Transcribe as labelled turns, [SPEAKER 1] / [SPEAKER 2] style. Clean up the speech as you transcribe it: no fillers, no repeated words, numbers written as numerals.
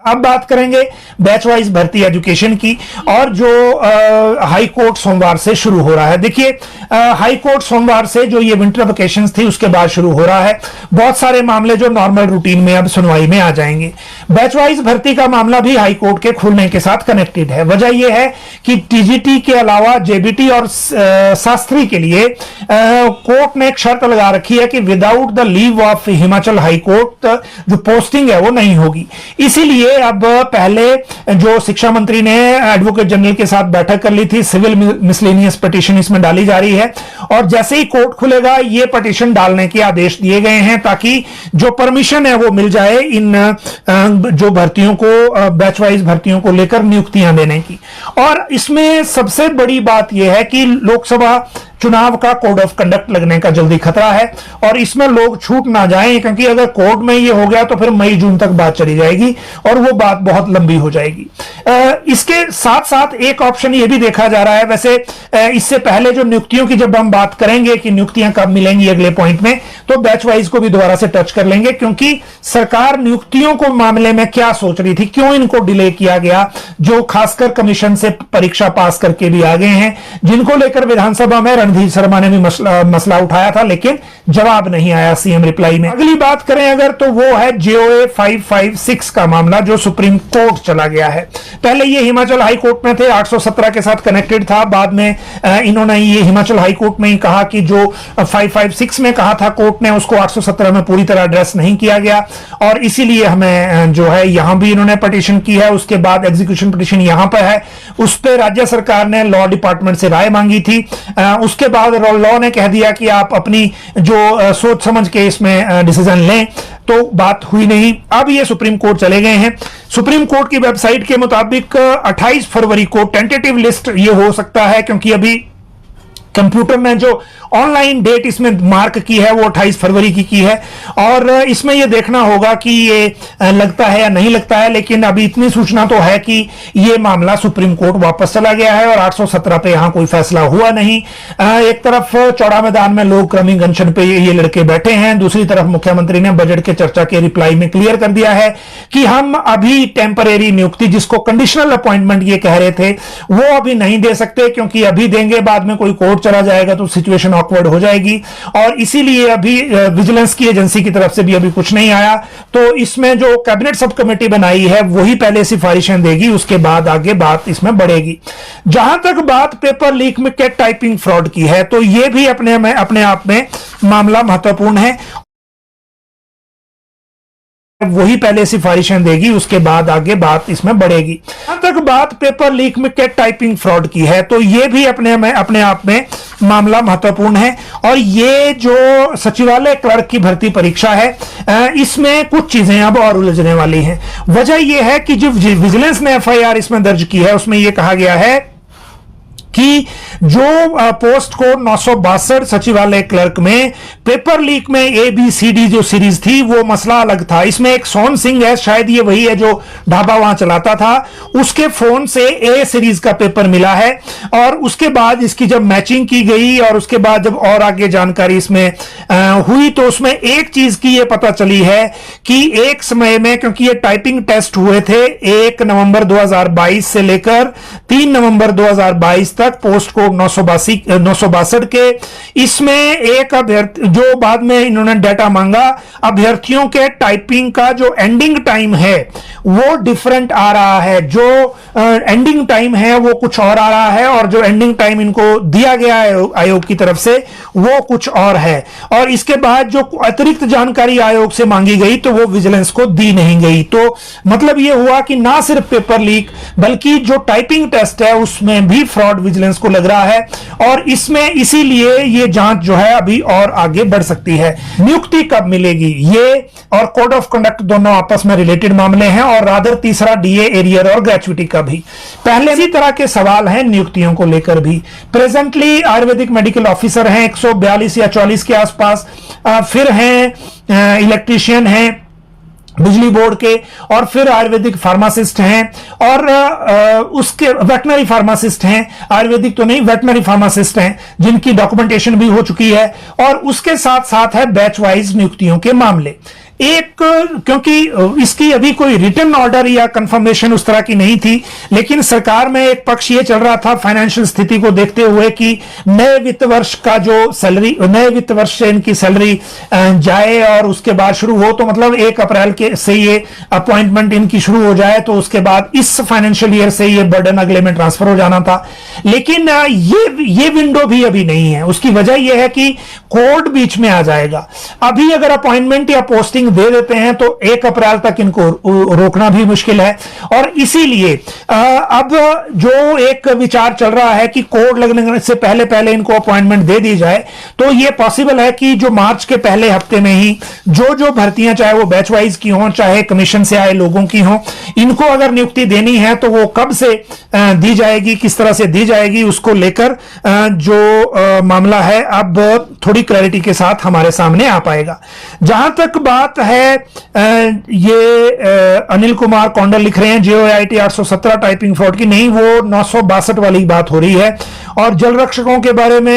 [SPEAKER 1] अब बात करेंगे बैच वाइज भर्ती एजुकेशन की और जो हाई कोर्ट सोमवार से शुरू हो रहा है। देखिए हाई कोर्ट सोमवार से जो ये विंटर वेकेशंस थी उसके बाद शुरू हो रहा है। बहुत सारे मामले जो नॉर्मल रूटीन में अब सुनवाई में आ जाएंगे। बैच वाइज भर्ती का मामला भी हाई कोर्ट के खुलने के साथ कनेक्टेड है। वजह यह है कि टीजीटी के अलावा जेबीटी और शास्त्री के लिए कोर्ट ने एक शर्त लगा रखी है कि without the leave of Himachal high court जो पोस्टिंग है वो नहीं होगी। इसीलिए अब पहले जो शिक्षा मंत्री ने एडवोकेट जनरल के साथ बैठक कर ली थी, सिविल मिसलेनियस पिटीशन इसमें डाली जा रही है और जैसे ही कोर्ट खुलेगा ये पिटीशन डालने के आदेश दिए गए हैं ताकि जो परमिशन है वो मिल जाए इन जो भर्तियों को बैच वाइज भर्तियों को लेकर नियुक्तियां देने की। और इसमें सबसे बड़ी बात यह है कि लोकसभा चुनाव का कोड ऑफ कंडक्ट लगने का जल्दी खतरा है और इसमें लोग छूट ना जाएं, क्योंकि अगर कोर्ट में ये हो गया तो फिर मई जून तक बात चली जाएगी और वो बात बहुत लंबी हो जाएगी। इसके साथ साथ एक ऑप्शन ये भी देखा जा रहा है, वैसे इससे पहले जो नियुक्तियों की जब हम बात करेंगे कि नियुक्तियां कब मिलेंगी अगले पॉइंट में, तो बैच वाइज को भी दोबारा से टच कर लेंगे, क्योंकि सरकार नियुक्तियों को मामले में क्या सोच रही थी, क्यों इनको डिले किया गया, जो खासकर कमीशन से परीक्षा पास करके भी आ गए हैं, जिनको लेकर विधानसभा में रणधीर शर्मा ने भी मसला उठाया था लेकिन जवाब नहीं आया सीएम रिप्लाई में। अगली बात करें अगर तो वो है जेओए 556 का मामला जो सुप्रीम कोर्ट चला गया है। पहले ये हिमाचल हाई कोर्ट में थे, 817 के साथ कनेक्टेड था। बाद में इन्होंने ये हिमाचल हाई कोर्ट में ही कहा कि जो 556 में कहा था कोर्ट ने उसको 817 में पूरी तरह एड्रेस नहीं किया गया और इसीलिए हमें जो है यहां भी इन्होंने पिटीशन की है। उसके बाद एग्जीक्यूशन पिटीशन यहां पर है, उस पर राज्य सरकार ने लॉ डिपार्टमेंट से राय मांगी थी। उसके बाद लॉ ने कह दिया कि आप अपनी जो सोच समझ के इसमें डिसीजन लें, तो बात हुई नहीं। अब ये सुप्रीम कोर्ट चले गए हैं। सुप्रीम कोर्ट की वेबसाइट के मुताबिक 28 फरवरी को टेंटेटिव लिस्ट ये हो सकता है, क्योंकि अभी कंप्यूटर ने जो ऑनलाइन डेट इसमें मार्क की है वो 28 फरवरी की है और इसमें ये देखना होगा कि ये लगता है या नहीं लगता है। लेकिन अभी इतनी सूचना तो है कि ये मामला सुप्रीम कोर्ट वापस चला गया है और 817 पे यहां कोई फैसला हुआ नहीं। एक तरफ चौड़ा मैदान में लोग क्रमिक अनशन पे ये लड़के बैठे हैं, दूसरी तरफ मुख्यमंत्री ने बजट के चर्चा के रिप्लाई में क्लियर कर दिया है कि हम अभी टेम्परेरी नियुक्ति, जिसको कंडीशनल अपॉइंटमेंट ये कह रहे थे, वो अभी नहीं दे सकते, क्योंकि अभी देंगे बाद में कोई कोर्ट चला जाएगा तो सिचुएशन ऑकवर्ड हो जाएगी और इसीलिए अभी विजिलेंस की एजेंसी की तरफ से भी अभी कुछ नहीं आया। तो इसमें जो कैबिनेट सब कमेटी बनाई है वही पहले सिफारिशें देगी, उसके बाद आगे बात इसमें बढ़ेगी। जहां तक बात पेपर लीक में के टाइपिंग फ्रॉड की है तो यह भी अपने आप में मामला महत्वपूर्ण है, वही पहले सिफारिशें देगी, उसके बाद आगे बात इसमें बढ़ेगी। जहां तक बात पेपर लीक में के टाइपिंग फ्रॉड की है तो यह भी अपने आप में मामला महत्वपूर्ण है और ये जो सचिवालय क्लर्क की भर्ती परीक्षा है इसमें कुछ चीजें अब और उलझने वाली हैं। वजह यह है कि जो विजिलेंस ने एफआईआर इसमें दर्ज की है उसमें यह कहा गया है कि जो पोस्ट कोड 962 सचिवालय क्लर्क में पेपर लीक में ABCD जो सीरीज थी वो मसला अलग था। इसमें एक सोन सिंह है, शायद ये वही है जो ढाबा वहां चलाता था, उसके फोन से A सीरीज का पेपर मिला है और उसके बाद इसकी जब मैचिंग की गई और उसके बाद जब और आगे जानकारी इसमें हुई तो उसमें एक चीज की ये पता चली है कि एक समय में, क्योंकि ये टाइपिंग टेस्ट हुए थे 1 नवंबर 2022 से लेकर 3 नवंबर 2022 पोस्ट कोड 962 के, इसमें एक अभ्यर्थी जो बाद में इन्होंने डाटा मांगा, अभ्यर्थियों के टाइपिंग का जो एंडिंग टाइम है वो डिफरेंट आ रहा है, जो एंडिंग टाइम है वो कुछ और आ रहा है और जो एंडिंग टाइम इनको दिया गया है आयोग की तरफ से वो कुछ और है। और इसके बाद जो अतिरिक्त जानकारी आयोग से मांगी गई तो वो विजिलेंस को दी नहीं गई। तो मतलब ये हुआ कि ना सिर्फ पेपर लीक बल्कि जो टाइपिंग टेस्ट है उसमें भी फ्रॉड विजिलेंस को लग रहा है और इसमें इसीलिए ये जांच जो है अभी और आगे बढ़ सकती है। नियुक्ति कब मिलेगी ये और कोड ऑफ कंडक्ट दोनों आपस में रिलेटेड मामले हैं और रादर तीसरा डीए एरियर और ग्रेचुइटी का भी। पहले इसी तरह के सवाल हैं नियुक्तियों को लेकर भी। प्रेजेंटली आयुर्वेदिक मेडिकल ऑफिसर हैं 142 या 44 के आसपास, फिर हैं इलेक्ट्रीशियन हैं बिजली बोर्ड के, और फिर आयुर्वेदिक फार्मासिस्ट हैं और उसके वेटनरी फार्मासिस्ट हैं, आयुर्वेदिक तो नहीं वेटनरी फार्मासिस्ट हैं जिनकी डॉक्यूमेंटेशन भी हो चुकी है, और उसके साथ साथ है बैच वाइज नियुक्तियों के मामले। एक, क्योंकि इसकी अभी कोई रिटन ऑर्डर या कंफर्मेशन उस तरह की नहीं थी, लेकिन सरकार में एक पक्ष ये चल रहा था फाइनेंशियल स्थिति को देखते हुए कि नए वित्त वर्ष का जो सैलरी, नए वित्त वर्ष से इनकी सैलरी जाए और उसके बाद शुरू हो, तो मतलब 1 अप्रैल के से ये अपॉइंटमेंट इनकी शुरू हो जाए, तो उसके बाद इस फाइनेंशियल ईयर से ये बर्डन अगले में ट्रांसफर हो जाना था। लेकिन ये विंडो भी अभी नहीं है। उसकी वजह यह है कि कोर्ट बीच में आ जाएगा। अभी अगर अपॉइंटमेंट या पोस्टिंग दे देते हैं तो 1 अप्रैल तक इनको रोकना भी मुश्किल है। और इसीलिए अब जो एक विचार चल रहा है कि कोर्ट लगने से पहले पहले इनको अपॉइंटमेंट दे दी जाए, तो यह पॉसिबल है कि जो मार्च के पहले हफ्ते में ही जो भर्तियां, चाहे वो बैच वाइज की हों, चाहे कमीशन से आए लोगों की हों, इनको अगर नियुक्ति देनी है तो वो कब से दी जाएगी, किस तरह से दी जाएगी, उसको लेकर जो मामला है अब थोड़ी क्लैरिटी के साथ हमारे सामने आ पाएगा। जहां तक बात है, ये अनिल कुमार कौंडल लिख रहे हैं JOIT 817 टाइपिंग फ्रॉड की, नहीं, वो 962 वाली बात हो रही है। और जल रक्षकों के बारे में